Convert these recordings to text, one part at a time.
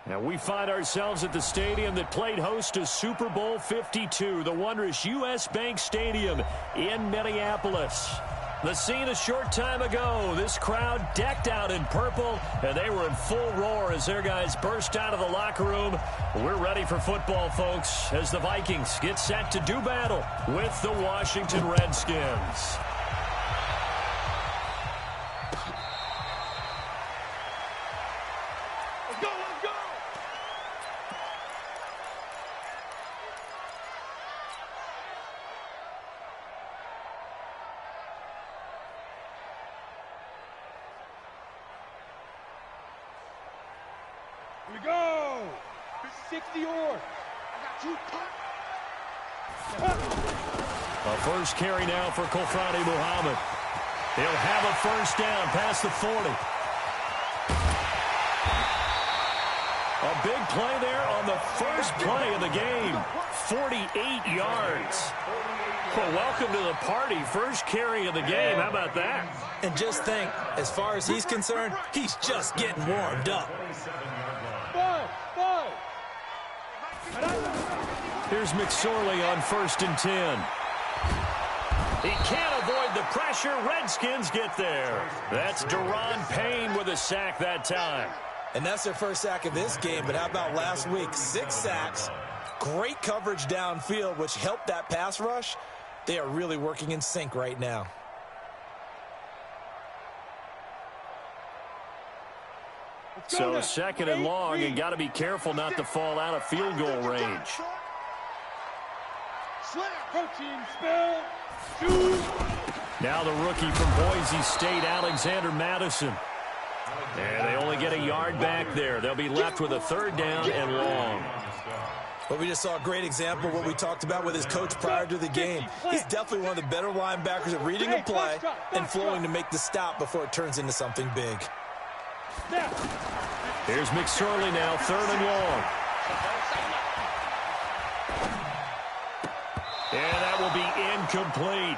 And we find ourselves at the stadium that played host to Super Bowl 52, the wondrous U.S. Bank Stadium in Minneapolis. The scene a short time ago, this crowd decked out in purple, and they were in full roar as their guys burst out of the locker room. We're ready for football, folks, as the Vikings get set to do battle with the Washington Redskins. Here we go! 60 yards. A first carry now for Kofrani Muhammad. He'll have a first down past the 40. A big play there on the first play of the game. 48 yards. Well, welcome to the party. First carry of the game. How about that? And just think, as far as he's concerned, he's just getting warmed up. Here's McSorley on 1st and 10. He can't avoid the pressure. Redskins get there. That's Daron Payne with a sack that time. And that's their first sack of this game, but how about last week? 6 sacks, great coverage downfield, which helped that pass rush. They are really working in sync right now. So 2nd and long, and got to be careful not to fall out of field goal range. Now the rookie from Boise State, Alexander Madison. And they only get a yard back there. They'll be left with a 3rd down and long. But we just saw a great example of what we talked about with his coach prior to the game. He's definitely one of the better linebackers at reading a play and flowing to make the stop before it turns into something big. Here's McSorley now, 3rd and long. And that will be incomplete.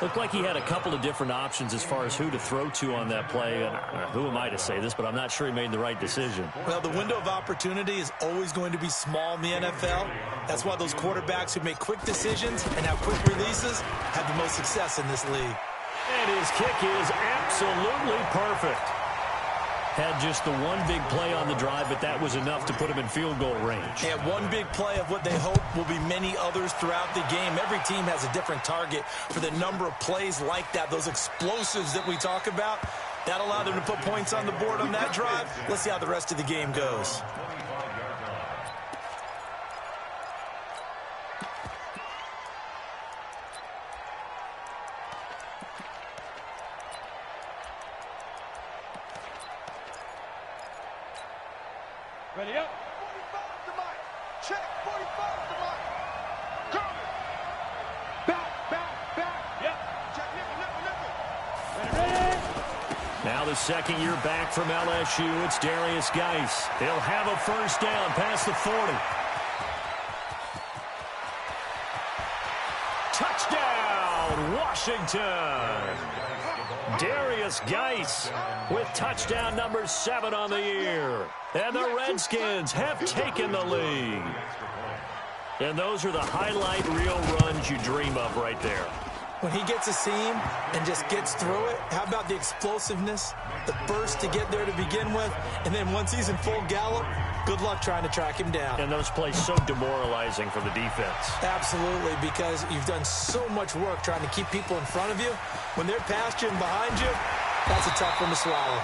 Looked like he had a couple of different options as far as who to throw to on that play. And who am I to say this, but I'm not sure he made the right decision. Well, the window of opportunity is always going to be small in the NFL. That's why those quarterbacks who make quick decisions and have quick releases have the most success in this league. And his kick is absolutely perfect. Had just the one big play on the drive, but that was enough to put him in field goal range. And one big play of what they hope will be many others throughout the game. Every team has a different target for the number of plays like that, those explosives that we talk about. That allowed them to put points on the board on that drive. Let's see how the rest of the game goes. Ready up. 45 to Mike. Check. 45 to Mike. Come. Back. Yep. Check. Nickel. Ready. Now the 2nd year back from LSU. It's Darius Geis. He'll have a first down past the 40. Touchdown, Washington. Darius Geis with touchdown number 7 on the year. And the Redskins have taken the lead. And those are the highlight reel runs you dream of right there. When he gets a seam and just gets through it, how about the explosiveness, the burst to get there to begin with, and then once he's in full gallop, good luck trying to track him down. And those plays so demoralizing for the defense. Absolutely, because you've done so much work trying to keep people in front of you. When they're past you and behind you, that's a tough one to swallow.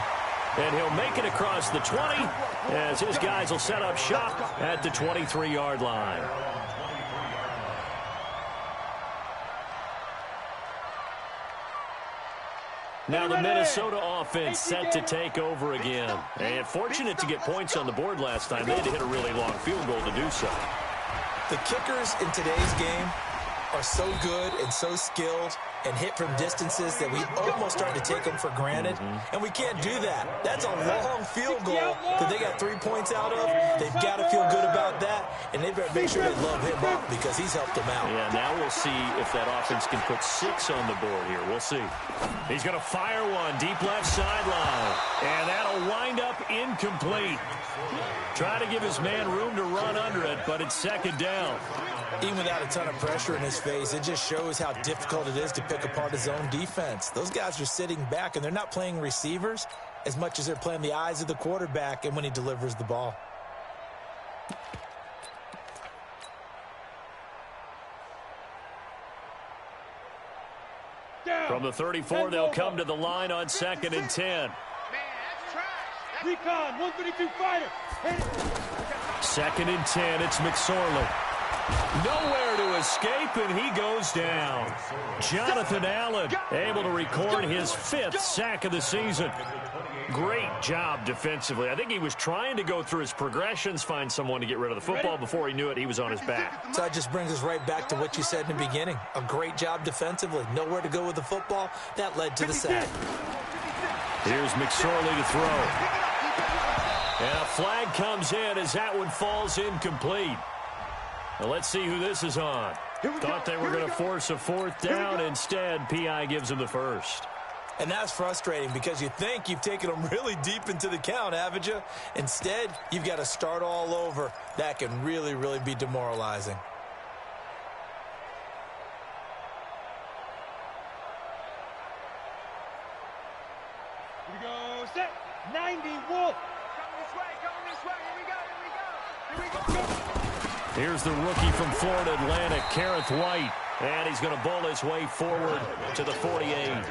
And he'll make it across the 20 as his guys will set up shop at the 23-yard line. Now the Minnesota offense set to take over again. And fortunate to get points on the board last time. They had to hit a really long field goal to do so. The kickers in today's game are so good and so skilled and hit from distances that we almost start to take them for granted, and we can't do that. That's a long field goal that they got 3 points out of. They've got to feel good about that, and they better make sure they love him up because he's helped them out. Yeah, now we'll see if that offense can put 6 on the board here. We'll see. He's going to fire one deep left sideline, and that'll wind up incomplete. Try to give his man room to run under it, but it's second down. Even without a ton of pressure in his face, it just shows how difficult it is to pick apart his own defense. Those guys are sitting back, and they're not playing receivers as much as they're playing the eyes of the quarterback and when he delivers the ball. From the 34, they'll come to the line on 2nd and 10. Recon, 132 fighter. 2nd and 10, it's McSorley. Nowhere to escape, and he goes down. Jonathan Allen able to record his 5th sack of the season. Great job defensively. I think he was trying to go through his progressions, find someone to get rid of the football. Before he knew it, he was on his back. So that just brings us right back to what you said in the beginning. A great job defensively. Nowhere to go with the football. That led to the sack. Here's McSorley to throw. And a flag comes in as that one falls incomplete. Now let's see who this is on. Thought they were going to force a 4th down. Instead, P.I. gives them the first. And that's frustrating because you think you've taken them really deep into the count, haven't you? Instead, you've got to start all over. That can really, really be demoralizing. Here we go, set, 90, Wolf. Coming this way, here we go. Here's the rookie from Florida Atlantic, Kareth White. And he's going to bowl his way forward to the 48.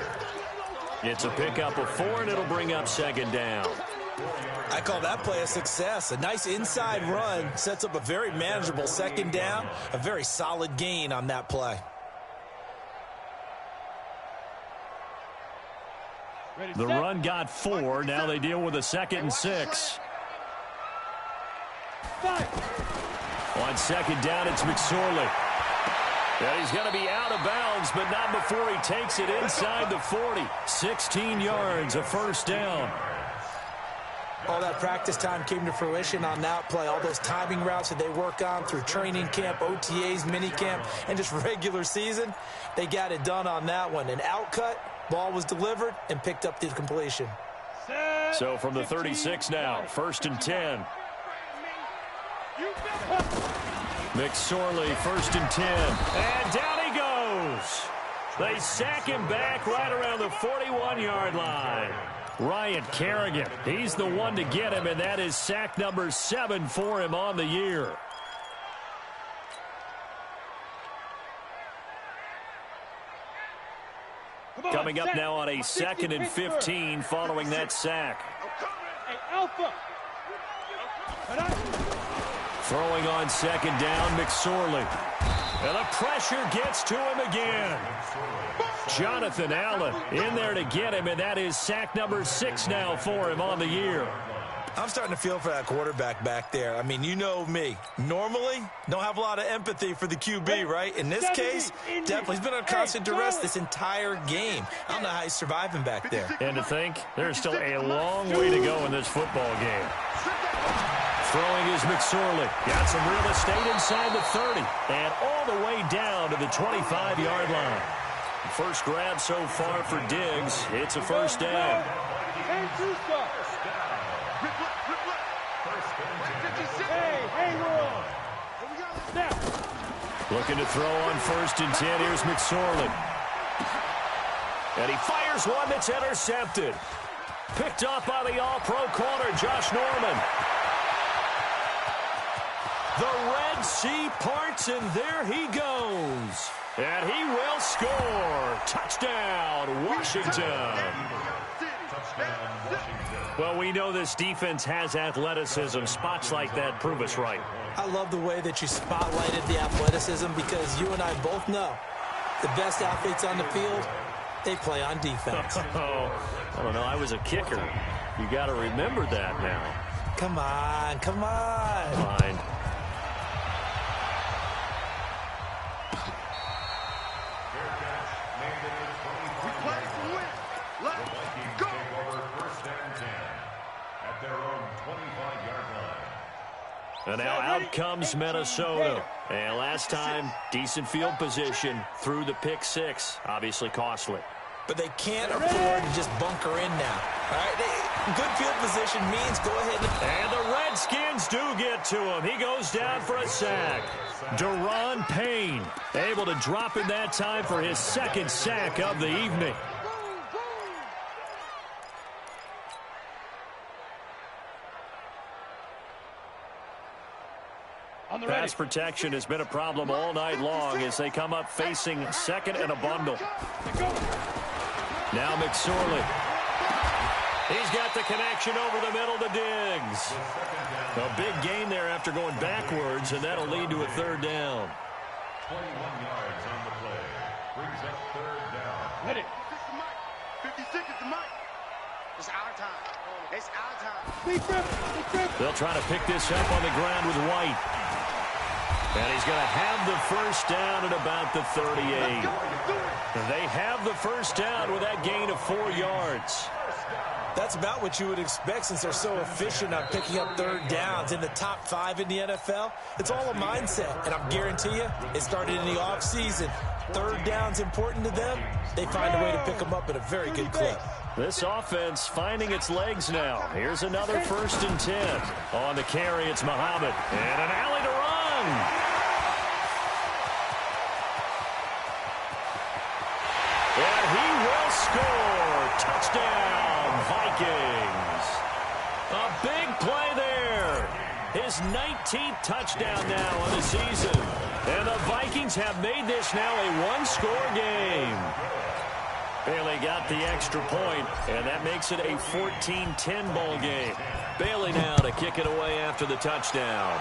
It's a pickup of 4, and it'll bring up 2nd down. I call that play a success. A nice inside run sets up a very manageable 2nd down. A very solid gain on that play. The run got 4. Now they deal with a 2nd and 6. On 2nd down, it's McSorley. And he's going to be out of bounds, but not before he takes it inside the 40. 16 yards, a 1st down. All that practice time came to fruition on that play. All those timing routes that they work on through training camp, OTAs, minicamp, and just regular season, they got it done on that one. An outcut, ball was delivered, and picked up the completion. So from the 36 now, 1st and 10. McSorley, 1st and 10. And down he goes. They sack him back right around the 41-yard line. Ryan Kerrigan, he's the one to get him, and that is sack number 7 for him on the year. Coming up now on a 2nd and 15 following that sack. Hey, Alpha. Throwing on 2nd down, McSorley. And the pressure gets to him again. Jonathan Allen in there to get him, and that is sack number 6 now for him on the year. I'm starting to feel for that quarterback back there. I mean, you know me. Normally, don't have a lot of empathy for the QB, right? In this case, definitely he's been under constant duress this entire game. I don't know how he's surviving back there. And to think, there's still a long way to go in this football game. Throwing is McSorley. Got some real estate inside the 30. And all the way down to the 25-yard line. First grab so far for Diggs. It's a 1st down. Looking to throw on 1st and 10. Here's McSorley. And he fires one that's intercepted. Picked up by the all-pro corner, Josh Norman. The Red Sea parts, and there he goes. And he will score. Touchdown, Washington. Well, we know this defense has athleticism. Spots like that prove us right. I love the way that you spotlighted the athleticism because you and I both know the best athletes on the field, they play on defense. Oh, I don't know. I was a kicker. You got to remember that now. Come on, come on. Fine. And now out comes Minnesota. And last time, decent field position through the pick six. Obviously costly. But they can't afford to just bunker in now. All right, good field position means go ahead. And the Redskins do get to him. He goes down for a sack. Deron Payne able to drop in that time for his second sack of the evening. Pass protection has been a problem all night long as they come up facing second and a bundle. Now McSorley. He's got the connection over the middle to Diggs. A big gain there after going backwards, and that'll lead to a third down. 21 yards on the play. Brings up third down. Ready. 56 is the mic. It's our time. It's our time. They'll try to pick this up on the ground with White. And he's going to have the first down at about the 38. They have the first down with that gain of 4 yards. That's about what you would expect since they're so efficient on picking up third downs in the top 5 in the NFL. It's all a mindset, and I guarantee you it started in the offseason. Third down's important to them. They find a way to pick them up at a very good clip. This offense finding its legs now. Here's another 1st and 10. On the carry, it's Muhammad. And an alley to run. And he will score. Touchdown, Vikings. A big play there. His 19th touchdown now on the season. And the Vikings have made this now a one-score game. Bailey got the extra point, and that makes it a 14-10 ball game. Bailey now to kick it away after the touchdown.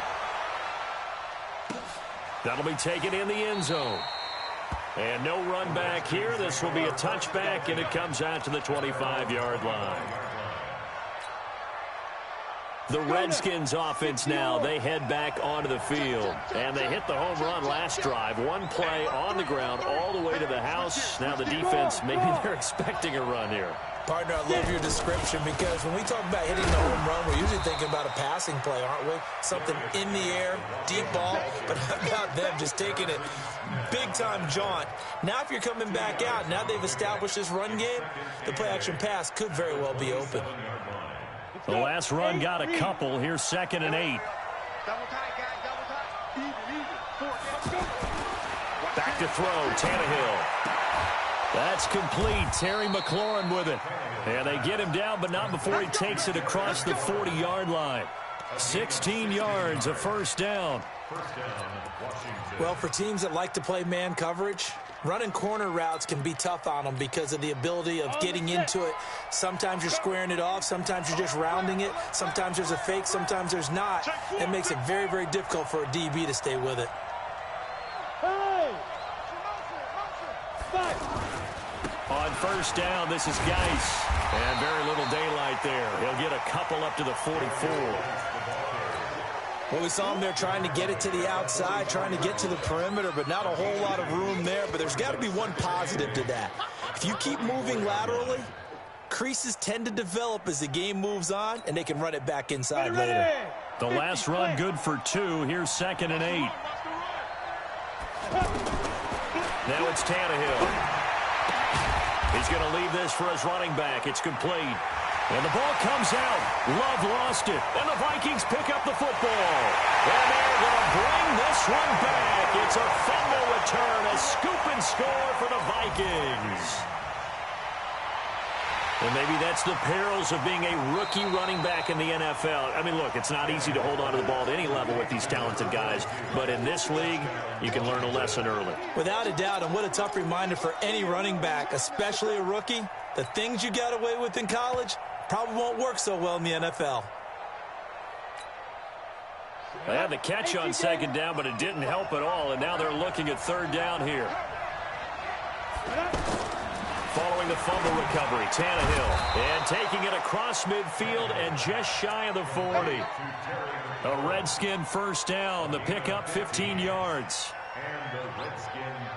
That'll be taken in the end zone. And no run back here. This will be a touchback, and it comes out to the 25-yard line. The Redskins offense now, they head back onto the field. And they hit the home run last drive. One play on the ground all the way to the house. Now the defense, maybe they're expecting a run here. Partner, I love your description because when we talk about hitting the home run, we're usually thinking about a passing play, aren't we? Something in the air, deep ball. But how about them just taking it big-time jaunt? Now if you're coming back out, now they've established this run game, the play-action pass could very well be open. The last run got a couple. Here's 2nd and 8. Double tight, guys. Double tight. Easy. Back to throw. Tannehill. That's complete. Terry McLaurin with it. And they get him down, but not before he takes it across the 40-yard line. 16 yards, a first down. Well, for teams that like to play man coverage, running corner routes can be tough on them because of the ability of getting into it. Sometimes you're squaring it off. Sometimes you're just rounding it. Sometimes there's a fake. Sometimes there's not. It makes it very, very difficult for a DB to stay with it. On first down, this is Geis. And very little daylight there. He'll get a couple up to the 44. Well, we saw him there trying to get it to the outside, trying to get to the perimeter, but not a whole lot of room there. But there's got to be one positive to that. If you keep moving laterally, creases tend to develop as the game moves on, and they can run it back inside later. The last run good for 2. Here's 2nd and 8. Now it's Tannehill. He's going to leave this for his running back. It's complete. And the ball comes out. Love lost it. And the Vikings pick up the football. And they're going to bring this one back. It's a fumble return, a scoop and score for the Vikings. And maybe that's the perils of being a rookie running back in the NFL. I mean, look, it's not easy to hold on to the ball at any level with these talented guys. But in this league, you can learn a lesson early. Without a doubt, and what a tough reminder for any running back, especially a rookie. The things you got away with in college probably won't work so well in the NFL. They had the catch on 2nd down, but it didn't help at all. And now they're looking at 3rd down here. Following the fumble recovery, Tannehill. And taking it across midfield and just shy of the 40. A Redskin first down. The pickup 15 yards.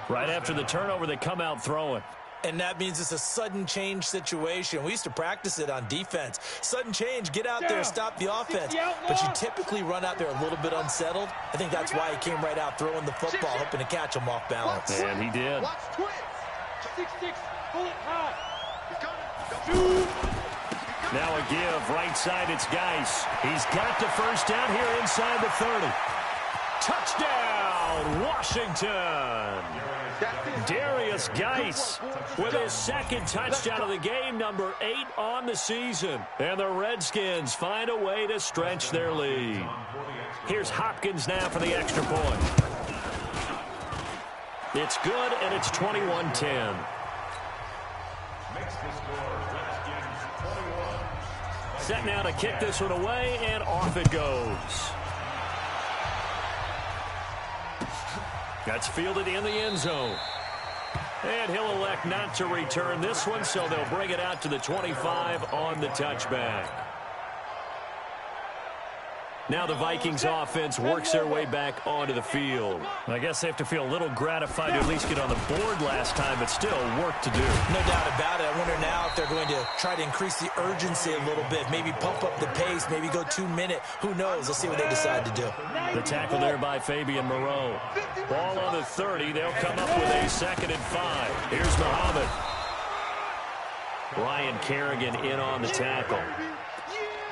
Right after the turnover, they come out throwing. And that means it's a sudden change situation. We used to practice it on defense. Sudden change, get out there, stop the offense. But you typically run out there a little bit unsettled. I think that's why he came right out throwing the football, hoping to catch him off balance. And he did. 6-6, pull it high. Now a give, right side, it's Geis. He's got the first down here inside the 30. Touchdown, Washington. Darius Geis with his second touchdown of the game, number 8 on the season. And the Redskins find a way to stretch their lead. Here's Hopkins now for the extra point. It's good, and it's 21-10. Set now to kick this one away, and off it goes. That's fielded in the end zone. And he'll elect not to return this one, so they'll bring it out to the 25 on the touchback. Now the Vikings offense works their way back onto the field. I guess they have to feel a little gratified to at least get on the board last time, but still work to do. No doubt about it. I wonder now if they're going to try to increase the urgency a little bit, maybe pump up the pace, maybe go 2-minute. Who knows? Let's see what they decide to do. The tackle there by Fabian Moreau. Ball on the 30. They'll come up with a 2nd and 5. Here's Muhammad. Ryan Kerrigan in on the tackle.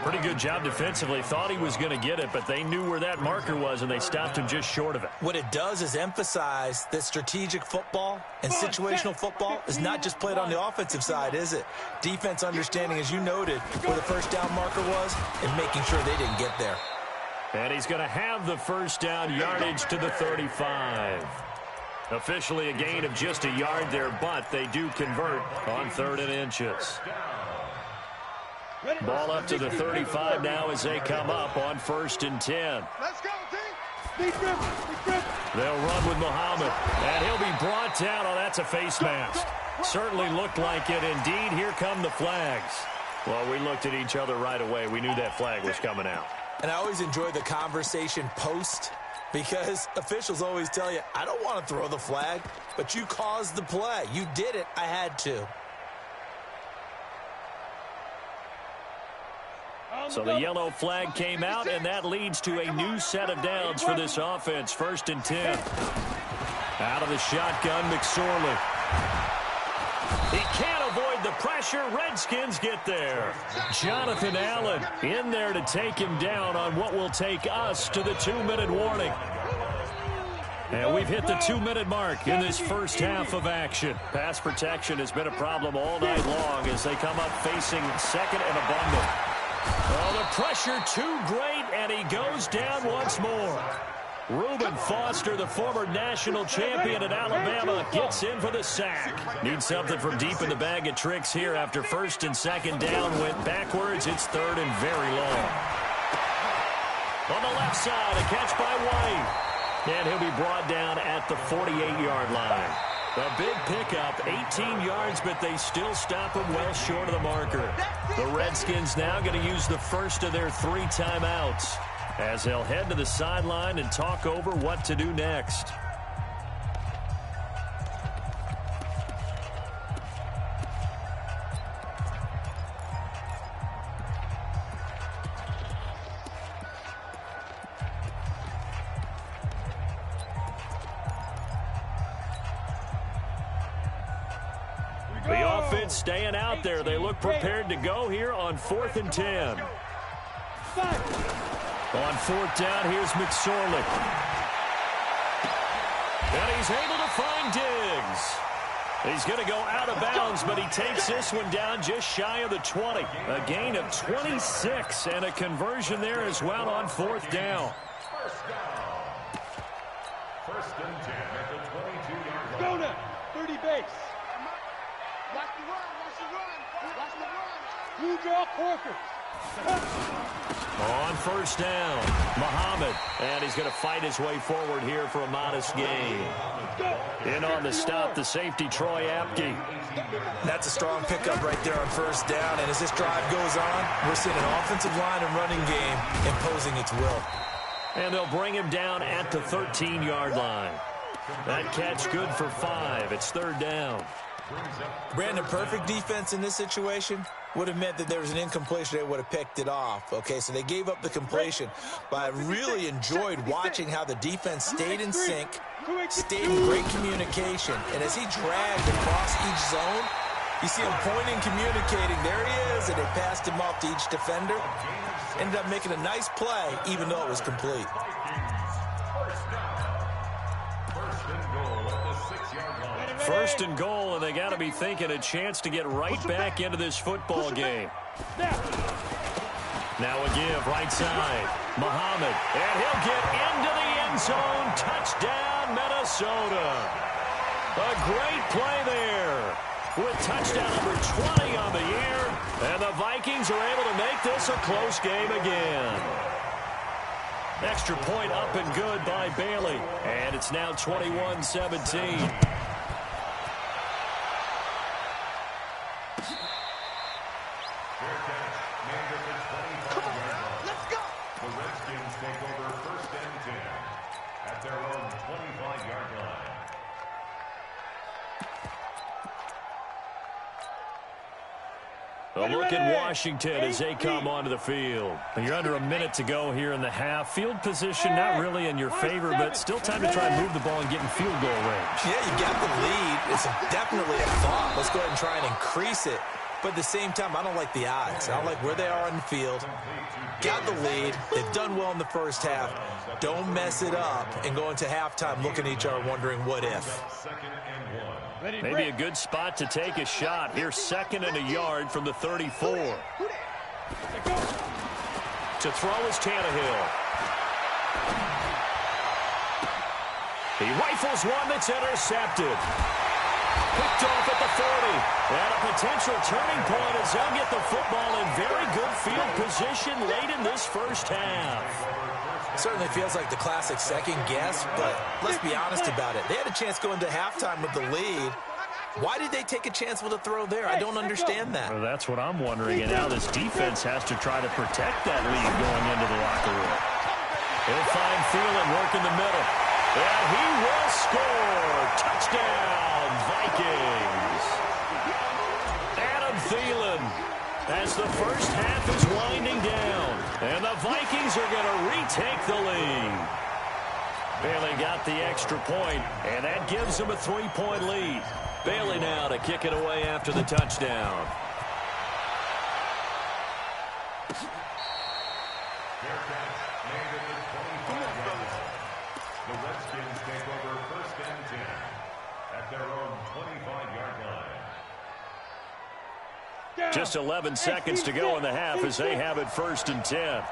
Pretty good job defensively. Thought he was going to get it, but they knew where that marker was, and they stopped him just short of it. What it does is emphasize that strategic football and situational football is not just played on the offensive side, is it? Defense understanding, as you noted, where the first down marker was and making sure they didn't get there. And he's going to have the first down, yardage to the 35. Officially a gain of just a yard there, but they do convert on 3rd and inches. Ball up to the 35 now as they come up on 1st and 10. Let's go, team. They'll run with Muhammad, and he'll be brought down. Oh, that's a face mask. Certainly looked like it. Indeed, here come the flags. Well, we looked at each other right away. We knew that flag was coming out. And I always enjoy the conversation post because officials always tell you, I don't want to throw the flag, but you caused the play. You did it. I had to. So the yellow flag came out, and that leads to a new set of downs for this offense. 1st and 10. Out of the shotgun, McSorley. He can't avoid the pressure. Redskins get there. Jonathan Allen in there to take him down on what will take us to the 2-minute warning. And we've hit the 2-minute mark in this first half of action. Pass protection has been a problem all night long as they come up facing 2nd and abundant. Oh, the pressure too great, and he goes down once more. Reuben Foster, the former national champion at Alabama, gets in for the sack. Needs something from deep in the bag of tricks here after 1st and 2nd down. Went backwards. It's 3rd and very long. On the left side, a catch by White. And he'll be brought down at the 48-yard line. A big pickup, 18 yards, but they still stop him well short of the marker. The Redskins now going to use the first of their 3 timeouts as they'll head to the sideline and talk over what to do next. The offense staying out there. They look prepared to go here on 4th and 10. On 4th down, here's McSorley. And he's able to find Diggs. He's going to go out of bounds, but he takes this one down just shy of the 20. A gain of 26 and a conversion there as well on 4th down. First and 10 at the 22-yard line. Go now, 30 base. Watch the run, watch the run, watch the run. Blue draw Corker. On 1st down, Muhammad, and he's going to fight his way forward here for a modest gain. In on the stop, the safety, Troy Apke. That's a strong pickup right there on 1st down, and as this drive goes on, we're seeing an offensive line and running game imposing its will. And they'll bring him down at the 13-yard line. That catch good for 5. It's 3rd down. Brandon, perfect defense in this situation would have meant that there was an incompletion. They would have picked it off. Okay, so they gave up the completion. But I really enjoyed watching how the defense stayed in sync, stayed in great communication. And as he dragged across each zone, you see him pointing, communicating. There he is, and they passed him off to each defender. Ended up making a nice play, even though it was complete. First and goal, and they got to be thinking a chance to get right back into this football game. Now a give, right side. Muhammad, and he'll get into the end zone. Touchdown, Minnesota. A great play there with touchdown number 20 on the year. And the Vikings are able to make this a close game again. Extra point up and good by Bailey. And it's now 21-17. A look at Washington as they come onto the field. You're under a minute to go here in the half. Field position not really in your favor, but still time to try and move the ball and get in field goal range. Yeah, you got the lead. It's definitely a thought. Let's go ahead and try and increase it. But at the same time, I don't like the odds. I don't like where they are on the field. Got the lead. They've done well in the first half. Don't mess it up and go into halftime looking at each other wondering what if. Maybe a good spot to take a shot. Here's 2nd and a yard from the 34. To throw is Tannehill. He rifles one that's intercepted. Picked off at the 40. And a potential turning point as they'll get the football in very good field position late in this first half. Certainly feels like the classic second guess, but let's be honest about it. They had a chance going to halftime with the lead. Why did they take a chance with a throw there? I don't understand that. Well, that's what I'm wondering, and now this defense has to try to protect that lead going into the locker room. He'll find Thielen working the middle. And he will score. Touchdown, Vikings. Adam Thielen, as the first half is winding down, and the Vikings are going to retake the lead. Bailey got the extra point, and that gives them a 3-point lead. Bailey now to kick it away after the touchdown. The Redskins take over 1st and 10 at their own 25-yard line. Just 11 seconds to go in the half as they have it 1st and 10.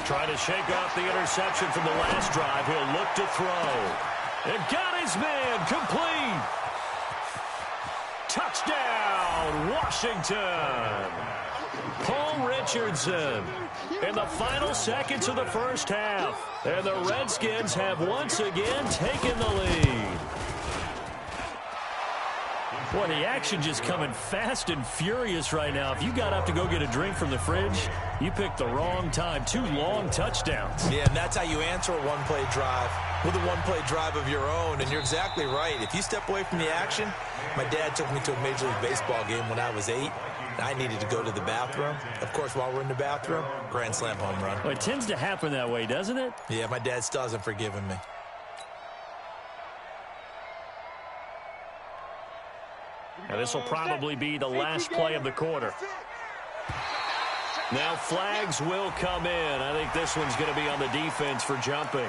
Trying to shake off the interception from the last drive. He'll look to throw. And got his man complete. Touchdown, Washington. Paul Richardson in the final seconds of the first half. And the Redskins have once again taken the lead. Boy, the action just coming fast and furious right now. If you got up to go get a drink from the fridge, you picked the wrong time. 2 long touchdowns. Yeah, and that's how you answer a one-play drive with a one-play drive of your own. And you're exactly right. If you step away from the action, my dad took me to a Major League Baseball game when I was 8. I needed to go to the bathroom. Of course, while we're in the bathroom, grand slam home run. Well, it tends to happen that way, doesn't it? Yeah, my dad still hasn't forgiven me. Now, this will probably be the last play of the quarter. Now flags will come in. I think this one's going to be on the defense for jumping.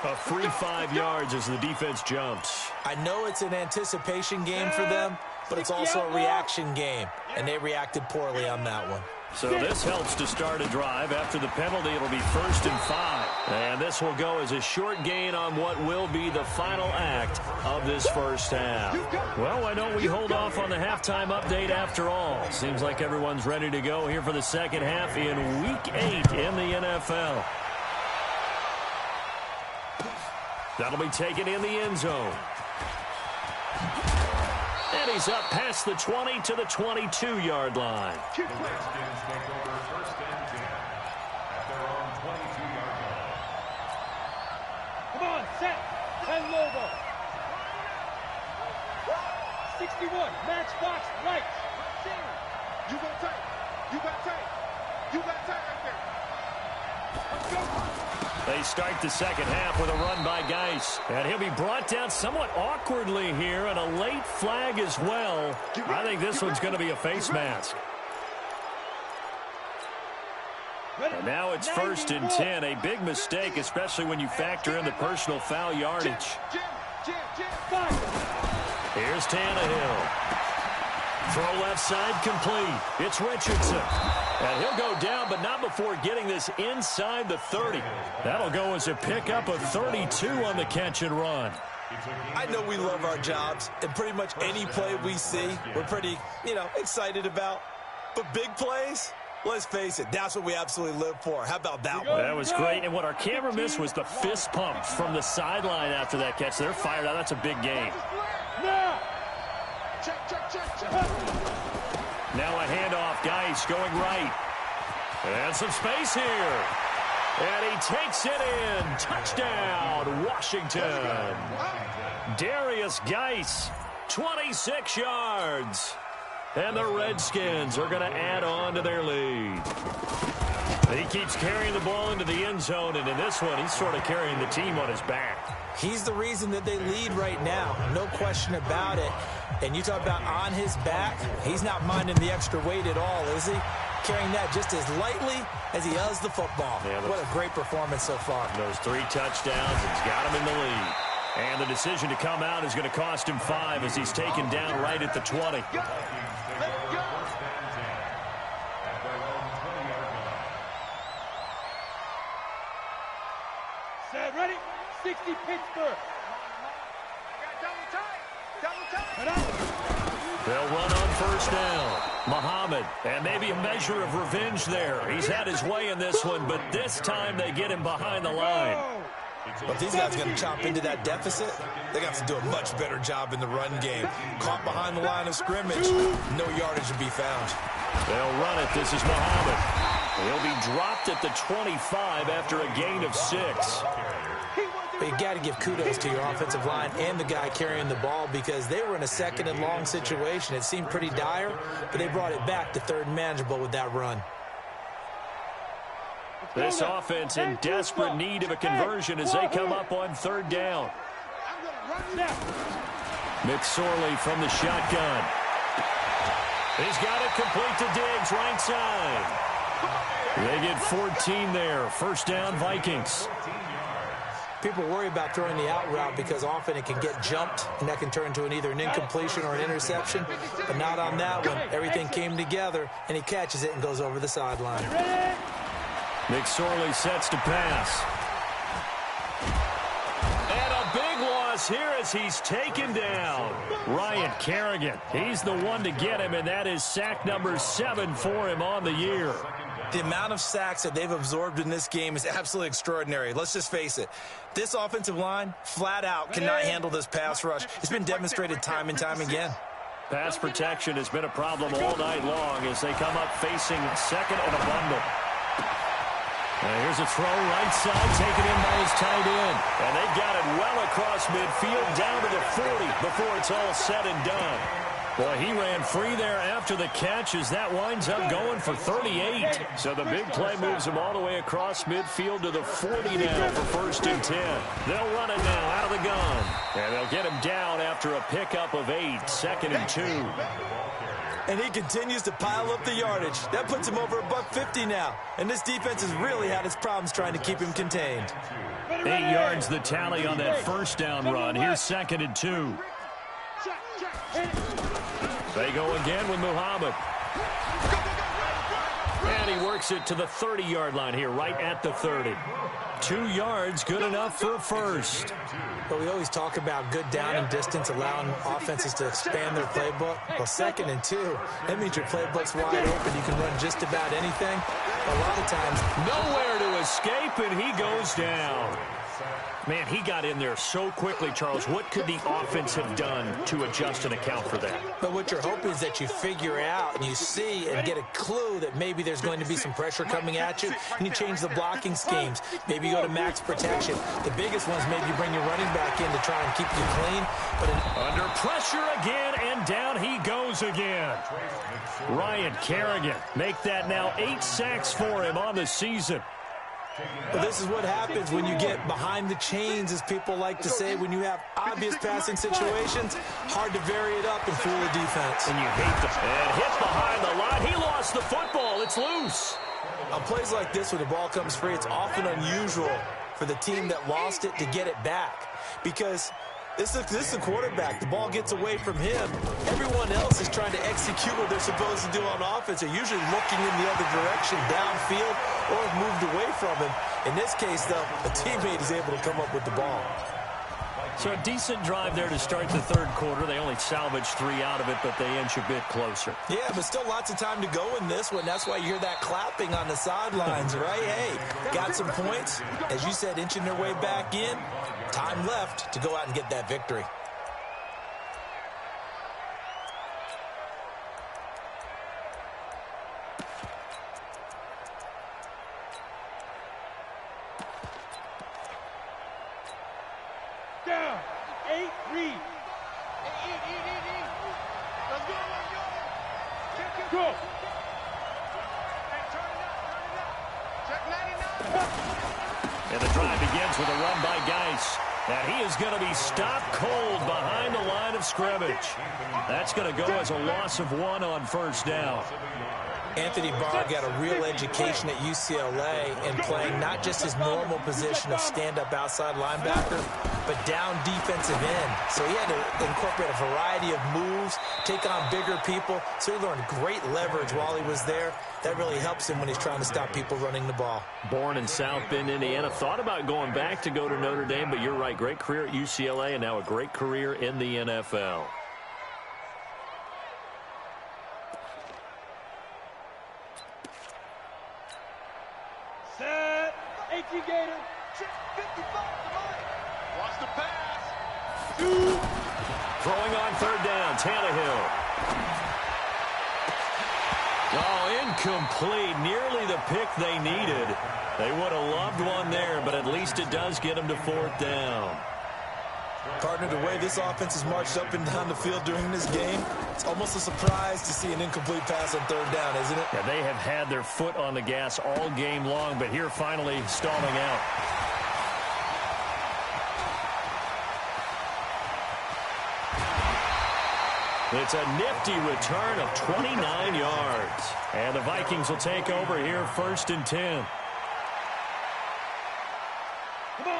A free 5 yards as the defense jumps. I know it's an anticipation game for them, but it's also a reaction game, and they reacted poorly on that one. So this helps to start a drive. After the penalty, it'll be 1st and 5. And this will go as a short gain on what will be the final act of this first half. Well, why don't we hold off on the halftime update after all? Seems like everyone's ready to go here for the second half in Week 8 in the NFL. That'll be taken in the end zone. And he's up past the 20 to the 22-yard line. The Redskins take over 1st and 10 at their own 22-yard line. Come on, set. 10 logo. 61, matchbox, right. You got tight. You got tight. You got tight right there. Let's go. They start the second half with a run by Geis. And he'll be brought down somewhat awkwardly here, and a late flag as well. I think this one's going to be a face mask. And now it's 1st and 10. A big mistake, especially when you factor in the personal foul yardage. Here's Tannehill. Throw left side complete. It's Richardson. And he'll go down, but not before getting this inside the 30. That'll go as a pickup of 32 on the catch and run. I know we love our jobs, and pretty much any play we see, we're pretty, excited about. But big plays, let's face it, that's what we absolutely live for. How about that one? That was great. And what our camera missed was the fist pump from the sideline after that catch. They're fired out. That's a big game. Now a handoff. Geis going right. And some space here. And he takes it in. Touchdown, Washington. Darius Geis, 26 yards. And the Redskins are going to add on to their lead. He keeps carrying the ball into the end zone, and in this one, he's sort of carrying the team on his back. He's the reason that they lead right now. No question about it. And you talk about on his back, he's not minding the extra weight at all, is he? Carrying that just as lightly as he does the football. Yeah, what a great performance so far. Those 3 touchdowns, it's got him in the lead. And the decision to come out is going to cost him 5 as he's taken down right at the 20. Set, ready? 60 Pittsburgh. They'll run on first down. Muhammad, and maybe a measure of revenge there. He's had his way in this one, but this time they get him behind the line. But these guys are going to chop into that deficit. They got to do a much better job in the run game. Caught behind the line of scrimmage, no yardage to be found. They'll run it. This is Muhammad. He'll be dropped at the 25 after a gain of 6. But you got to give kudos to your offensive line and the guy carrying the ball because they were in a 2nd and long situation. It seemed pretty dire, but they brought it back to 3rd and manageable with that run. This offense in desperate need of a conversion as they come up on 3rd down. McSorley from the shotgun. He's got it complete to Diggs, right side. They get 14 there. 1st down, Vikings. People worry about throwing the out route because often it can get jumped, and that can turn into either an incompletion or an interception. But not on that one. Everything came together, and he catches it and goes over the sideline. McSorley sets to pass. And a big loss here as he's taken down. Ryan Kerrigan, he's the one to get him, and that is sack number 7 for him on the year. The amount of sacks that they've absorbed in this game is absolutely extraordinary. Let's just face it. This offensive line, flat out, cannot handle this pass rush. It's been demonstrated time and time again. Pass protection has been a problem all night long as they come up facing 2nd and a bundle. Here's a throw, right side, taken in by his tight end. And they've got it well across midfield, down to the 40 before it's all said and done. Boy, he ran free there after the catch as that winds up going for 38. So the big play moves him all the way across midfield to the 40 now for 1st and 10. They'll run it now out of the gun. And they'll get him down after a pickup of 8, 2nd and 2. And he continues to pile up the yardage. That puts him over $150 now. And this defense has really had its problems trying to keep him contained. 8 yards the tally on that 1st down run. Here's 2nd and 2. They go again with Muhammad. And he works it to the 30-yard line here, right at the 30. 2 yards, good enough for a first. But we always talk about good down and distance, allowing offenses to expand their playbook. Well, 2nd and 2, that means your playbook's wide open. You can run just about anything. A lot of times, nowhere to escape, and he goes down. Man, he got in there so quickly, Charles. What could the offense have done to adjust and account for that? But what you're hoping is that you figure out and you see and get a clue that maybe there's going to be some pressure coming at you, and you change the blocking schemes. Maybe you go to max protection. The biggest one is maybe you bring your running back in to try and keep you clean. But under pressure again, and down he goes again. Ryan Kerrigan, make that now 8 sacks for him on the season. Well, this is what happens when you get behind the chains, as people like to say. When you have obvious passing situations, hard to vary it up and fool the defense. And you hate them. And hit behind the line. He lost the football. It's loose. On plays like this, when the ball comes free, it's often unusual for the team that lost it to get it back. Because this is a quarterback. The ball gets away from him. Everyone else is trying to execute what they're supposed to do on offense. They're usually looking in the other direction, downfield, or have moved away from him. In this case, though, a teammate is able to come up with the ball. So a decent drive there to start the third quarter. They only salvaged 3 out of it, but they inch a bit closer. Yeah, but still lots of time to go in this one. That's why you hear that clapping on the sidelines, right? Hey, got some points. As you said, inching their way back in. Time left to go out and get that victory. Down. 8, read. Let's go, let's go. Go. Hey, turn it up. Check 99. And the drive begins with a run by Geis. And he is going to be stopped cold behind the line of scrimmage. That's going to go as a loss of 1 on first down. Anthony Barr got a real education at UCLA in playing not just his normal position of stand-up outside linebacker, but down defensive end. So he had to incorporate a variety of moves, take on bigger people. So he learned great leverage while he was there. That really helps him when he's trying to stop people running the ball. Born in South Bend, Indiana. Thought about going back to go to Notre Dame, but you're right. Great career at UCLA and now a great career in the NFL. Set. 18 Gator. Check 55 to Mike. Watch the pass. 2. Throwing on third down, Tannehill. Oh, incomplete. Nearly the pick they needed. They would have loved one there, but at least it does get them to fourth down. Partner, the way this offense has marched up and down the field during this game, it's almost a surprise to see an incomplete pass on third down, isn't it? Yeah, they have had their foot on the gas all game long, but here finally stalling out. It's a nifty return of 29 yards. And the Vikings will take over here first and 10.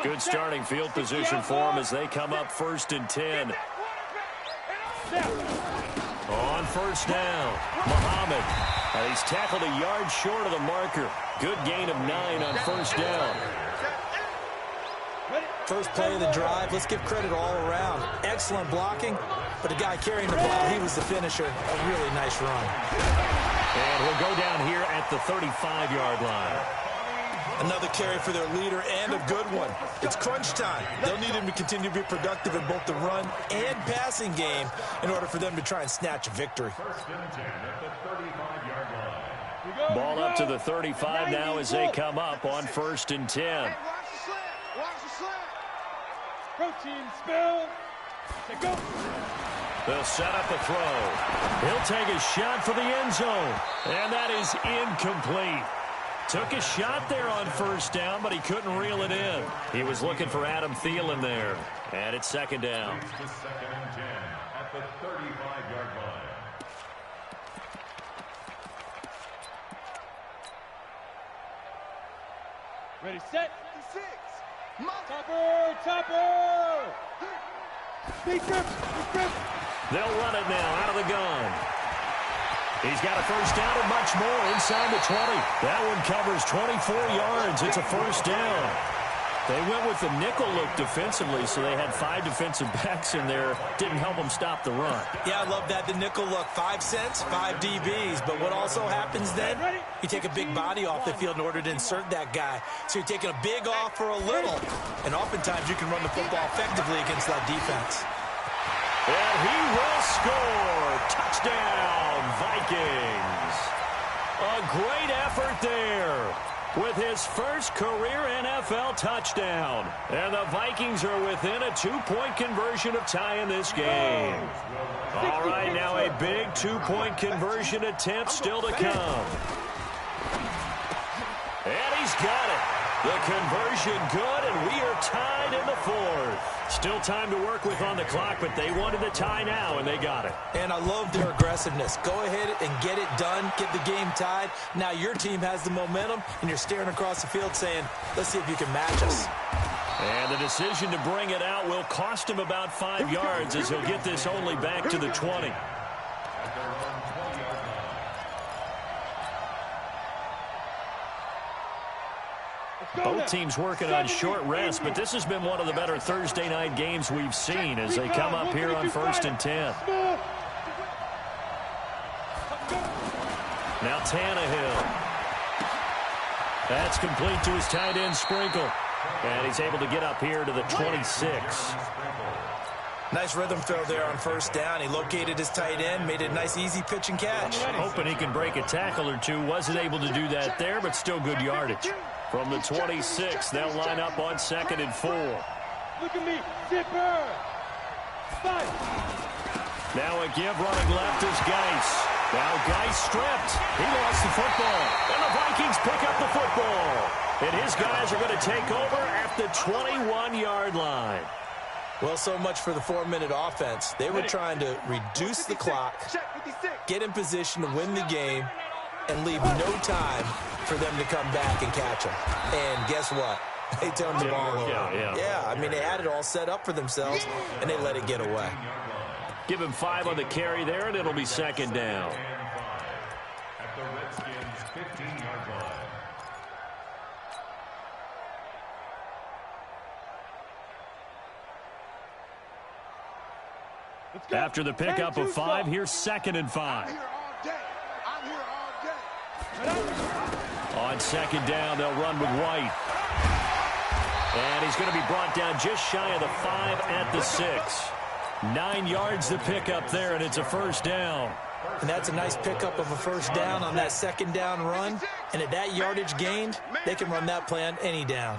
Good starting field position for them as they come up first and 10. On first down, Muhammad. And he's tackled a yard short of the marker. Good gain of 9 on first down. First play of the drive, let's give credit all around. Excellent blocking, but the guy carrying the ball, he was the finisher. A really nice run. And he'll go down here at the 35-yard line. Another carry for their leader and a good one. It's crunch time. They'll need him to continue to be productive in both the run and passing game in order for them to try and snatch a victory. Ball up to the 35 now as they come up on first and 10. Watch the slant. Protein spill. Go. They'll set up the throw. He'll take a shot for the end zone. And that is incomplete. Took a shot there on first down, but he couldn't reel it in. He was looking for Adam Thielen there. And it's second down. Second and 10 at the 35-yard line. Ready, set. 6. Topper. Big grip. They'll run it now out of the gun. He's got a first down and much more inside the 20. That one covers 24 yards. It's a first down. They went with the nickel look defensively, so they had 5 defensive backs in there. Didn't help them stop the run. Yeah, I love that, the nickel look. 5 cents, 5 DBs. But what also happens then, you take a big body off the field in order to insert that guy. So you're taking a big off for a little. And oftentimes you can run the football effectively against that defense. And he will score. Touchdown, Vikings. A great effort there with his first career NFL touchdown. And the Vikings are within a 2-point conversion of tying this game. All right, now a big 2-point conversion attempt still to come. And he's got it. The conversion good, and we are tied in the 4th. Still time to work with on the clock, but they wanted the tie now, and they got it. And I love their aggressiveness. Go ahead and get it done. Get the game tied. Now your team has the momentum, and you're staring across the field saying, let's see if you can match us. And the decision to bring it out will cost him about 5 yards as he'll get this only back to the 20. Both teams working on short rest, but this has been one of the better Thursday night games we've seen as they come up here on 1st and 10. Now Tannehill. That's complete to his tight end Sprinkle. And he's able to get up here to the 26. Nice rhythm throw there on 1st down. He located his tight end, made it a nice easy pitch and catch. Hoping he can break a tackle or two. Wasn't able to do that there, but still good yardage. From the 26, they'll line up on 2nd and 4. Look at me, zipper. Fight. Now a give running left is Geis. Now Geis stripped. He lost the football. And the Vikings pick up the football. And his guys are going to take over at the 21-yard line. Well, so much for the 4-minute offense. They were trying to reduce the clock, get in position to win the game, and leave no time for them to come back and catch them. And guess what? They turned the ball over. Yeah, I mean, they had it all set up for themselves, and they let it get away. Give him 5 on the carry there, and it'll be 2nd down. At the Redskins' 15-yard line. After the pickup of 5, here's 2nd and 5. I'm here all day. On 2nd down, they'll run with White. And he's going to be brought down just shy of the 5 at the 6. 9 yards to pick up there, and it's a 1st down. And that's a nice pickup of a 1st down on that 2nd down run. And at that yardage gained, they can run that play on any down.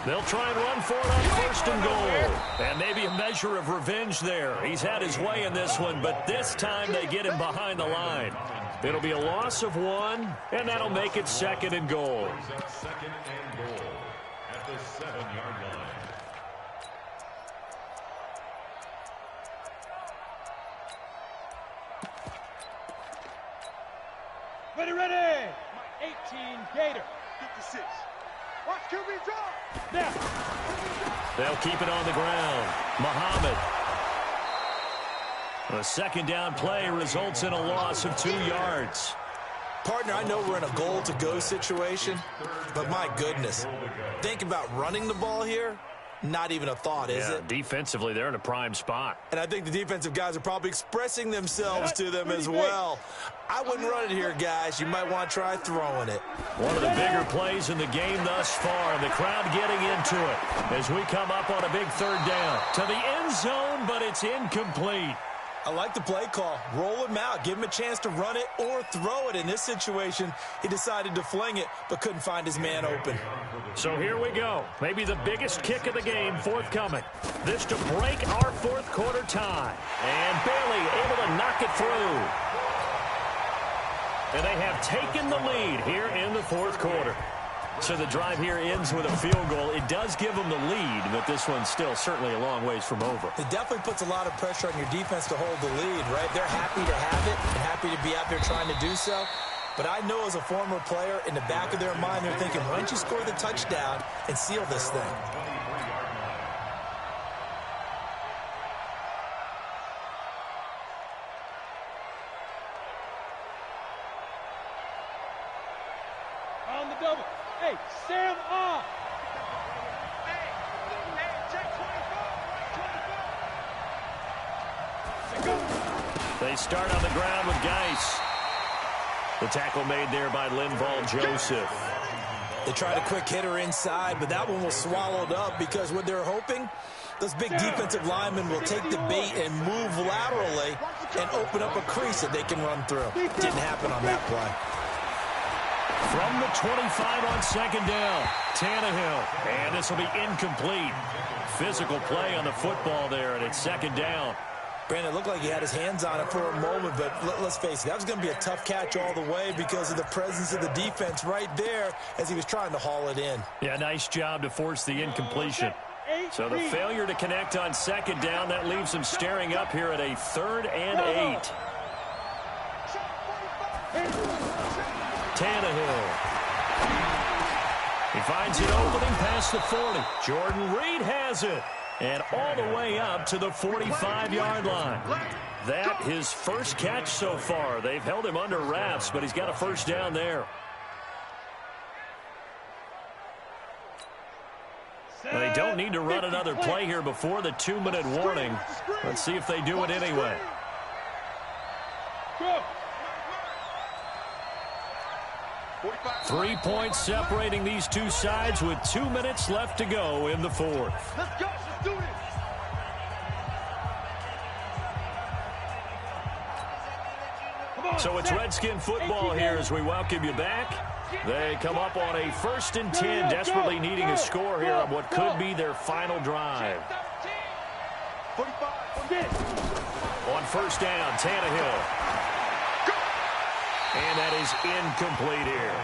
They'll try and run for it on 1st and goal. And maybe a measure of revenge there. He's had his way in this one, but this time they get him behind the line. It'll be a loss of 1, and that'll make it 2nd and goal. 2nd and goal at the 7-yard line. Ready, ready. My 18 Gator. 56. Watch QB draw. Now. They'll keep it on the ground. Muhammad. A 2nd down play results in a loss of 2 yards. Partner, I know we're in a goal-to-go situation, but my goodness, think about running the ball here. Not even a thought, is it? Defensively, they're in a prime spot. And I think the defensive guys are probably expressing themselves to them as well. I wouldn't run it here, guys. You might want to try throwing it. One of the bigger plays in the game thus far. The crowd getting into it as we come up on a big 3rd down. To the end zone, but it's incomplete. I like the play call. Roll him out. Give him a chance to run it or throw it. In this situation, he decided to fling it, but couldn't find his man open. So here we go. Maybe the biggest kick of the game forthcoming. This to break our 4th quarter tie. And Bailey able to knock it through. And they have taken the lead here in the 4th quarter. So the drive here ends with a field goal. It does give them the lead, but this one's still certainly a long ways from over. It definitely puts a lot of pressure on your defense to hold the lead, right? They're happy to have it and happy to be out there trying to do so. But I know as a former player, in the back of their mind, they're thinking, why don't you score the touchdown and seal this thing? On the double. Hey, Sam off. they start on the ground with Geis. The tackle made there by Linval Joseph. They tried a quick hitter inside, but that one was swallowed up because what they're hoping, those big defensive linemen will take the bait and move laterally and open up a crease that they can run through. Didn't happen on that play. From the 25 on second down, Tannehill. And this will be incomplete. Physical play on the football there, and it's second down. Brandon, it looked like he had his hands on it for a moment, but let's face it, that was going to be a tough catch all the way because of the presence of the defense right there as he was trying to haul it in. Yeah, nice job to force the incompletion. So the failure to connect on second down, that leaves him staring up here at a 3rd and 8. Tannehill. He finds an opening past the 40. Jordan Reed has it. And all the way up to the 45-yard line. That his first catch so far. They've held him under wraps, but he's got a first down there. They don't need to run another play here before the 2-minute warning. Let's see if they do it anyway. 3 points separating these two sides with 2 minutes left to go in the 4th. Let's go. Let's do this. So it's Redskin football here as we welcome you back. They come up on a 1st and 10, desperately needing a score here on what could be their final drive. 45. On first down, Tannehill. And that is incomplete here.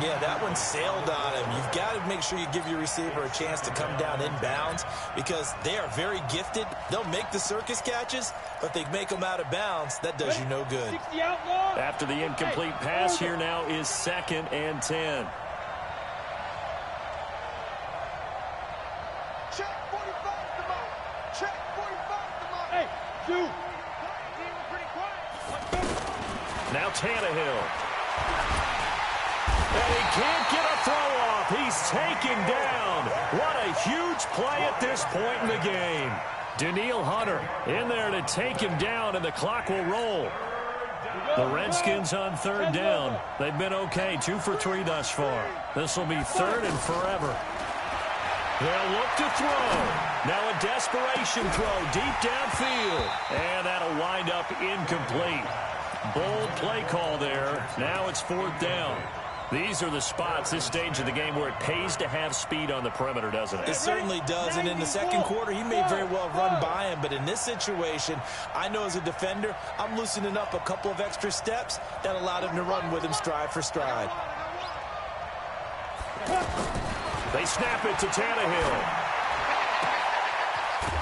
Yeah, that one sailed on him. You've got to make sure you give your receiver a chance to come down inbounds because they are very gifted. They'll make the circus catches, but they make them out of bounds. That does you no good. After the incomplete pass, here now is 2nd and 10. Check 45 to mine. Check 45 to mine. Hey, you. Now Tannehill. And he can't get a throw off. He's taken down. What a huge play at this point in the game. Daniil Hunter in there to take him down, and the clock will roll. The Redskins on 3rd down. They've been okay, 2 for 3 thus far. This will be 3rd and forever. They'll look to throw. Now a desperation throw deep downfield. And that'll wind up incomplete. Bold play call there. Now it's 4th down. These are the spots, this stage of the game, where it pays to have speed on the perimeter, doesn't it? It certainly does, and in the second quarter, he may very well run by him, but in this situation, I know as a defender, I'm loosening up a couple of extra steps that allowed him to run with him stride for stride. They snap it to Tannehill.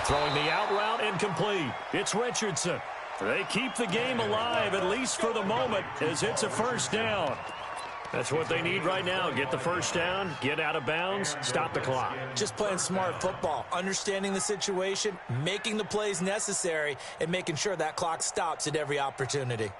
Throwing the out route incomplete. It's Richardson. They keep the game alive, at least for the moment, as it's a first down. That's what they need right now. Get the first down, get out of bounds, stop the clock. Just playing smart football, understanding the situation, making the plays necessary, and making sure that clock stops at every opportunity.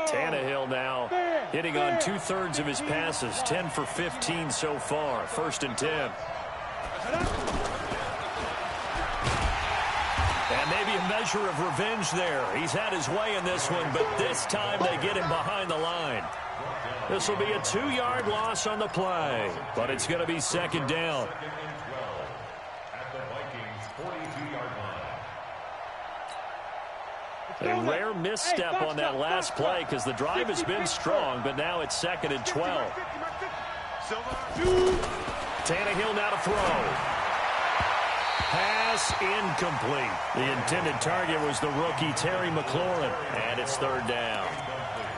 Tannehill now hitting on 2/3 of his passes, 10 for 15 so far. 1st and 10. And maybe a measure of revenge there. He's had his way in this one, but this time they get him behind the line. This will be a 2-yard loss on the play, but it's going to be 2nd down. At the Vikings' 42-yard line. A rare misstep on that last play because the drive has been strong, but now it's 2nd and 12. Tannehill now to throw. Pass incomplete. The intended target was the rookie Terry McLaurin, and it's 3rd down.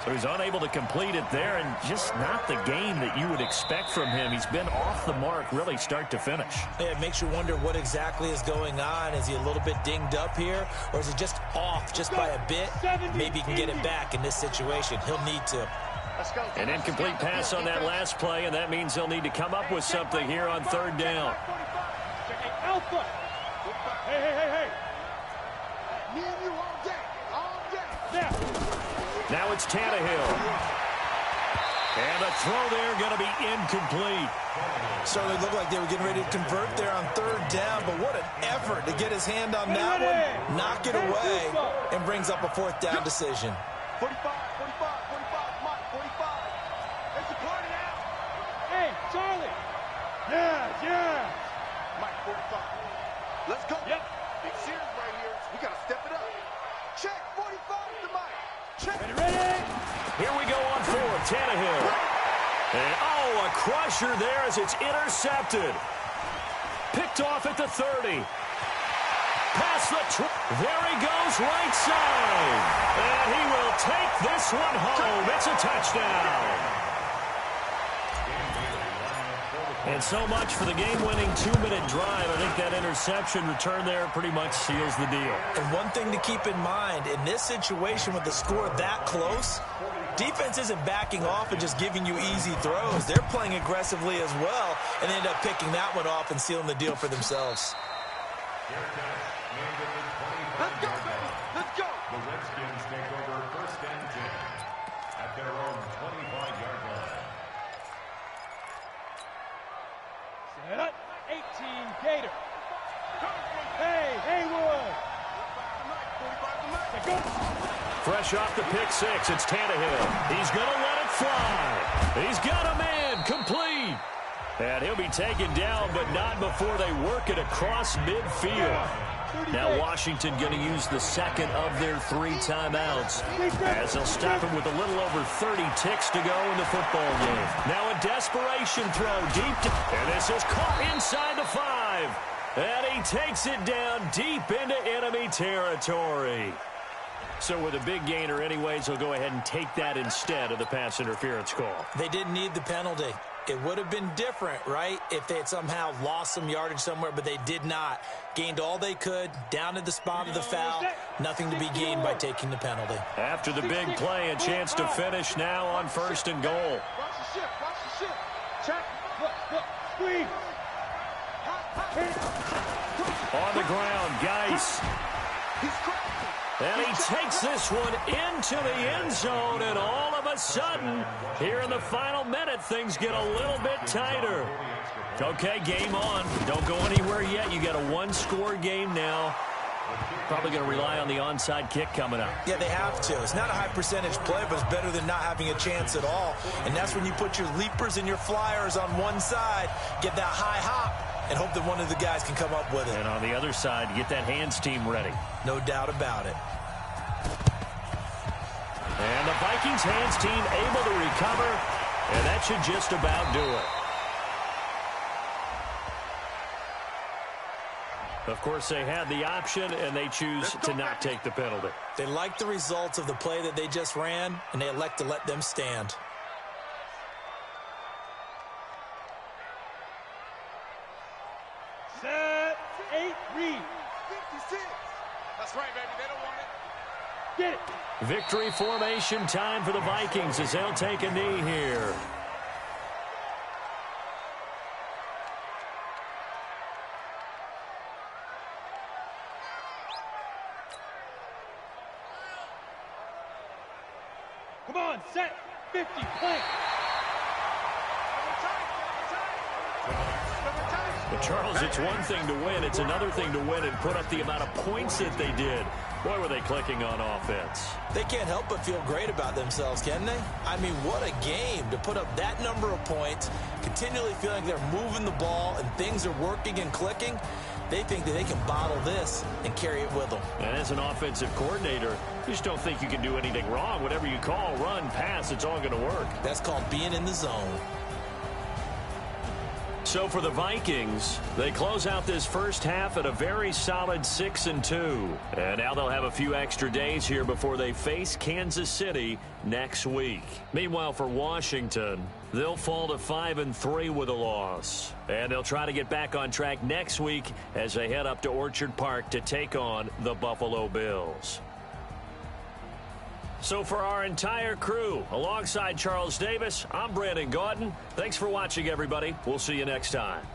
So he's unable to complete it there, and just not the game that you would expect from him. He's been off the mark really start to finish. Yeah, it makes you wonder what exactly is going on. Is he a little bit dinged up here, or is he just off just by a bit? Maybe he can get it back in this situation. He'll need to. An incomplete pass on that last play, and that means he'll need to come up with something here on 3rd down. Alpha. Hey. Me and you all day. All day. Now it's Tannehill. And the throw there going to be incomplete. Certainly looked like they were getting ready to convert there on third down, but what an effort to get his hand on that one, knock it away, and brings up a fourth down decision. 45, 45, 45, Mike, 45. It's a party now. Hey, Charlie. Yeah. Mike, 45. Let's go. Yep. Big series right here. We got to step it up. Check, 45 to Mike. Check. Ready? Here we go on fourth. Tannehill. And, a crusher there as it's intercepted. Picked off at the 30. Past the there he goes, right side. And he will take this one home. It's a touchdown. And so much for the game-winning 2-minute drive. I think that interception return there pretty much seals the deal. And one thing to keep in mind, in this situation with the score that close, defense isn't backing off and just giving you easy throws. They're playing aggressively as well, and they end up picking that one off and sealing the deal for themselves. Let's go, baby. Let's go. The Redskins take over first and 10 at their own 25-yard line. Set up. 18 Gator. Hey, Haywood. Go. Fresh off the pick six, it's Tannehill. He's going to let it fly. He's got a man, complete. And he'll be taken down, but not before they work it across midfield. Now Washington going to use the second of their 3 timeouts, as they'll stop him with a little over 30 ticks to go in the football game. Now a desperation throw deep, and this is caught inside the 5. And he takes it down deep into enemy territory. So with a big gainer anyways, he'll go ahead and take that instead of the pass interference call. They didn't need the penalty. It would have been different, right, if they had somehow lost some yardage somewhere, but they did not. Gained all they could, down to the spot of the foul. Nothing to be gained by taking the penalty. After the big play, a chance to finish now on first and goal. Watch the ship. Watch the ship. Check. Look. Squeeze. On the ground, Geis. He's cracking. And he takes this one into the end zone, and all of a sudden, here in the final minute, things get a little bit tighter. Okay, game on. Don't go anywhere yet. You got a 1-score game now. Probably going to rely on the onside kick coming up. Yeah, they have to. It's not a high percentage play, but it's better than not having a chance at all. And that's when you put your leapers and your flyers on one side, get that high hop, and hope that one of the guys can come up with it. And on the other side, get that hands team ready. No doubt about it. And the Vikings hands team able to recover, and that should just about do it. Of course, they had the option, and they choose to not take the penalty. They like the results of the play that they just ran, and they elect to let them stand. Set. 8 read. 56. That's right, baby. They don't want it. Get it. Victory formation time for the Vikings as they'll take a knee here. Come on, set. 50, play. But Charles, it's one thing to win. It's another thing to win and put up the amount of points that they did. Boy, were they clicking on offense. They can't help but feel great about themselves, can they? I mean, what a game to put up that number of points, continually feeling like they're moving the ball and things are working and clicking. They think that they can bottle this and carry it with them. And as an offensive coordinator, you just don't think you can do anything wrong. Whatever you call, run, pass, it's all going to work. That's called being in the zone. So for the Vikings, they close out this first half at a very solid 6-2. And now they'll have a few extra days here before they face Kansas City next week. Meanwhile, for Washington, they'll fall to 5-3 with a loss. And they'll try to get back on track next week as they head up to Orchard Park to take on the Buffalo Bills. So for our entire crew, alongside Charles Davis, I'm Brandon Gaudin. Thanks for watching, everybody. We'll see you next time.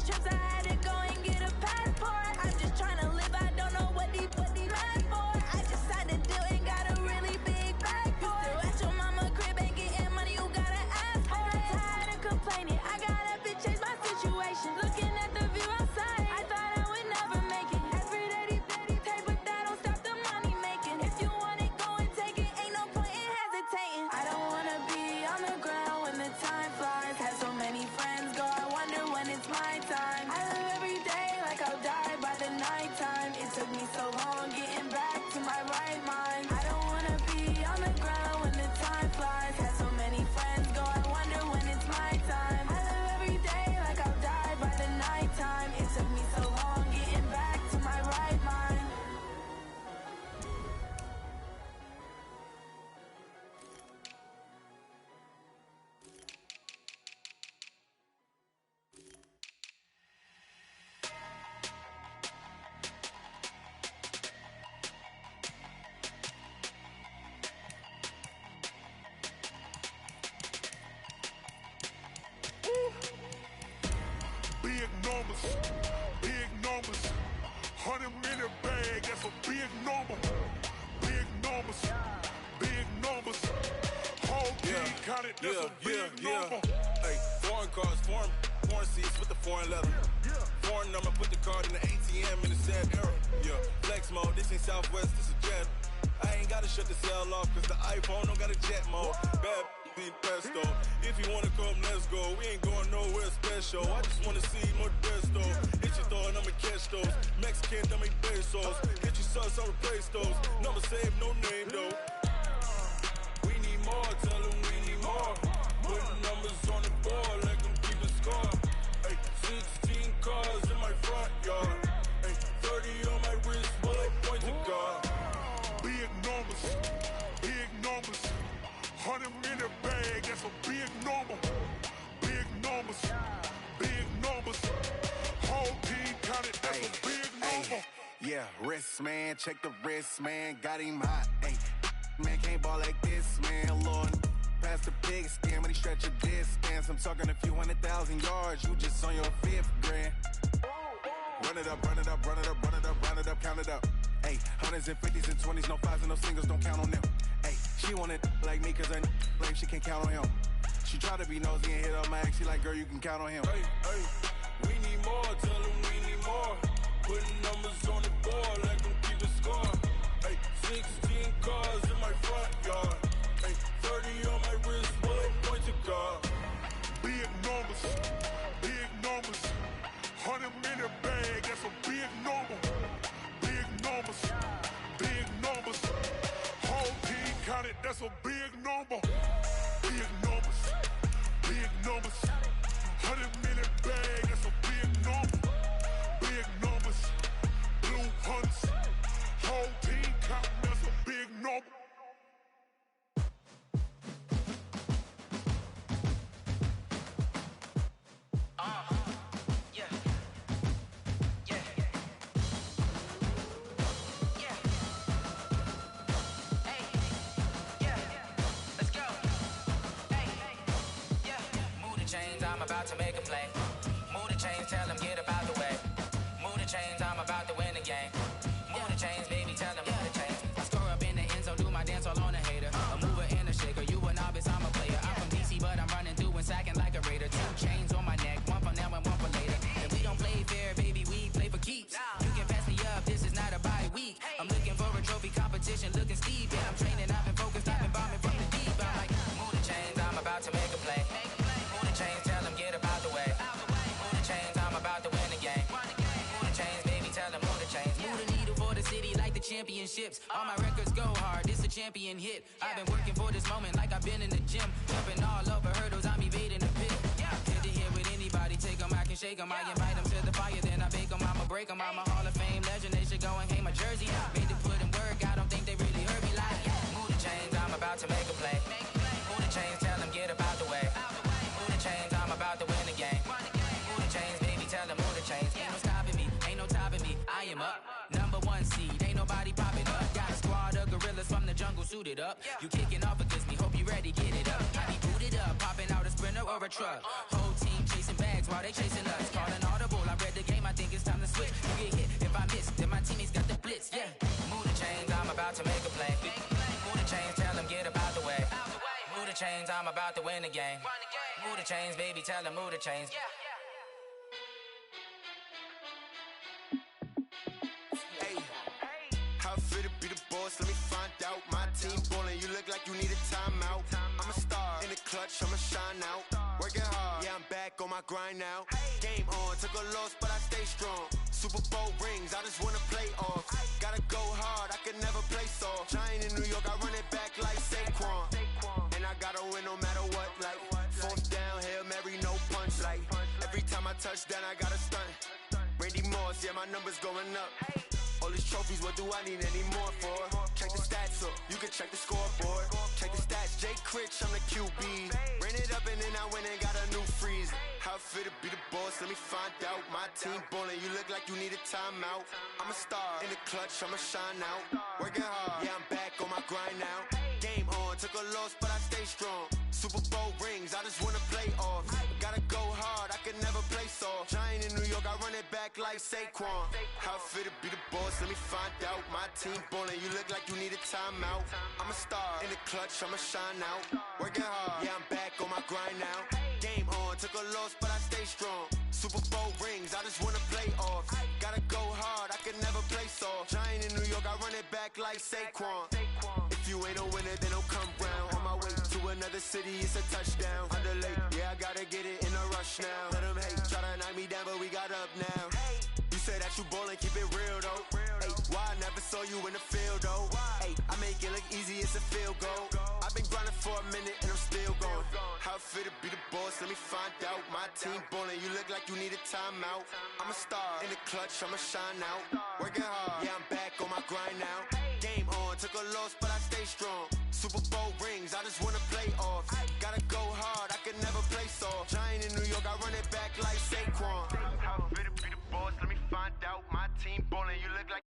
trips, I had to go and get a passport. I'm just trying to live, I don't know what these mad for. I just signed a deal and got a really big bag for it. Still at your mama crib and getting money, you gotta ask for it. I'm tired of complaining, I gotta change my situation. Looking at the view outside, I thought I would never make it. Every day they pay, but that don't stop the money making. If you want it, go and take it, ain't no point in hesitating. I don't wanna be on the ground when the time flies. Had so many friends go, I wonder when it's my time. I live every day like I'll die by the nighttime. It took me so long getting back to my right mind. I don't wanna be on the ground when the time flies. Had so many friends go, I wonder when it's my time. I live every day like I'll die by the nighttime. It took me so long getting back to my right mind. Big numbers, big numbers. 100-minute bag, that's a big number. Big numbers, big numbers. Whole team counted, that's a big number. Hey, foreign cars, foreign seats with the foreign leather. Foreign number, put the card in the ATM in the sad era. Yeah, flex mode, this ain't Southwest, this is Jet. I ain't gotta shut the cell off, cause the iPhone don't got a jet mode. Bad beat pesto. If you wanna come, let's go. We ain't going nowhere special. I just wanna see more Desto. Hit your throw and I'ma catch those. Mexican, dumb me pesos. Hit your sus, I'll replace those. Number save, no name though. We need more, tell them we need more. Put numbers on the board, let them keep the score. Hey, 16 cars in my front yard. Hey, 30 on my wrist, bullet point to God. Big numbers, big numbers. 100-minute bag, that's a big number. Big numbers, big numbers. Whole team counted, that's a big number. Yeah, wrist man, check the wrist man, got him hot. Ay, man can't ball like this, man. Lord, past the big skin when he stretch a distance. I'm talking a few 100,000 yards, you just on your 5th grand. Run it up, run it up, run it up, run it up, run it up, count it up. Hey, hundreds and 50s and 20s, no 5s and no singles, don't count on them. Hey, she want it like me, cause her like she can't count on him. She try to be nosy and hit up my ex, she like, girl, you can count on him. Hey, hey, we need more, tell them we need more. Putting numbers on the board, let them keep the score. Hey, 16 cars in my front yard. Hey, 30 on my wrist, bullet point to God. Big numbers, big numbers. 100-minute bag, that's a big number. Big numbers, big numbers. Whole team counted, that's a big number. Big numbers, big numbers. 100-minute bag, that's a big number. Big numbers, blue hunts. Whole team counting, that's a big number. I'm about to make a play. Move the chains, tell them get about the way. Move the chains, I'm about to win the game. Move the chains, baby, tell them move the chains. I score up in the end zone, do my dance all on a hater. A mover and a shaker, you a novice, I'm a player. I'm from DC, but I'm running through and sacking like a raider. 2 chains on my neck, one for now and one for later. And we don't play fair, baby, we play for keeps. You can pass me up, this is not a bye week. I'm looking for a trophy competition, looking steep. Yeah, I'm training, I've been focused, I've been bombing from the deep. I'm like, move the chains, I'm about to make a play. Move the chains, tell them get about the way. Move the chains, I'm about to win the game. Move the chains, baby, tell them move the chains. Move the needle for the city like the championships. All my records go hard, this a champion hit. I've been working for this moment like I've been in the gym. Jumping all over hurdles, I'm evading the pit. Good to hear with anybody, take them, I can shake them. I invite them to the fire, then I bake them, I'ma break them. I'm a Hall of Fame legend, they should go and hang my jersey. Made to put in work, I don't think they really heard me like, move the chains, I'm about to make a play. Move the chains, tell them get about the way. Move the chains, I'm about to win the game. Move the chains, baby, tell them move the chains. Ain't no stopping me, ain't no topping me, I am up. Number 1 seed, ain't nobody popping up. Got a squad of gorillas from the jungle suited up. You kicking off against me, hope you ready, get it up. I be booted up, popping out a Sprinter or a truck. Whole team chasing bags while they chasing us. Calling all the boys switch. You get hit if I miss, then my teammates got the blitz, yeah. Move the chains, I'm about to make a play. Move the chains, tell them get about the way. Move the chains, I'm about to win the game. Move the chains, baby, tell them move the chains. Hey, how I feel to be the boss, let me find out. My team ballin', you look like you need a timeout. I'm a star, in the clutch, I'ma shine out. Working hard, yeah, I'm back on my grind now. Game on, took a loss, but I stay strong. Super Bowl rings, I just wanna play off. Gotta go hard, I can never play soft. Giant in New York, I run it back like Saquon. And I gotta win no matter what, like fourth down, Hail Mary, no punch. Like every time I touch down, I gotta stunt. Randy Moss, yeah, my numbers going up. All these trophies, what do I need any more for? Check the stats up, you can check the scoreboard. Check the stats, Jay Critch, I'm the QB. Ran it up and then I went and got a new freeze. How I feel to be the boss, let me find out. My team ballin', you look like you need a timeout. I'm a star, in the clutch, I'ma shine out. Working hard, yeah, I'm back on my grind now. Game on, took a loss, but I stay strong. Super Bowl rings, I just wanna play off. Gotta go hard, I can never play soft. Giant in New York, I run it back like Saquon. How I feel to be the boss, let me find out. My team ballin', you look like you need a timeout. I'm a star, in the clutch, I'ma shine out. Working hard, yeah, I'm back on my grind now. Game on, took a loss, but I stay strong. Super Bowl rings, I just wanna play off. Gotta go hard, I can never play soft. Giant in New York, I run it back like Saquon. If you ain't a winner, then don't come round. On my way to another city, it's a touchdown. Underlay, yeah, I gotta get it in a rush now. Let them hate, try to knock me down, but we got up now. You say that you ballin', keep it real though. Hey, why I never saw you in the field though? Hey, I make it look easy, it's a field goal. I've been grinding for a minute and I'm still going. How I feel to be the boss, let me find out. My team ballin', you look like you need a timeout. I'm a star, in the clutch, I'ma shine out. Working hard, yeah, I'm back on my grind now. Game on, took a loss, but I stay strong. Super Bowl rings, I just wanna play off. Gotta go hard, I can never play soft. Giant in New York, I run it back like Saquon. How I feel to be the boss, let me find out. My team ballin', you look like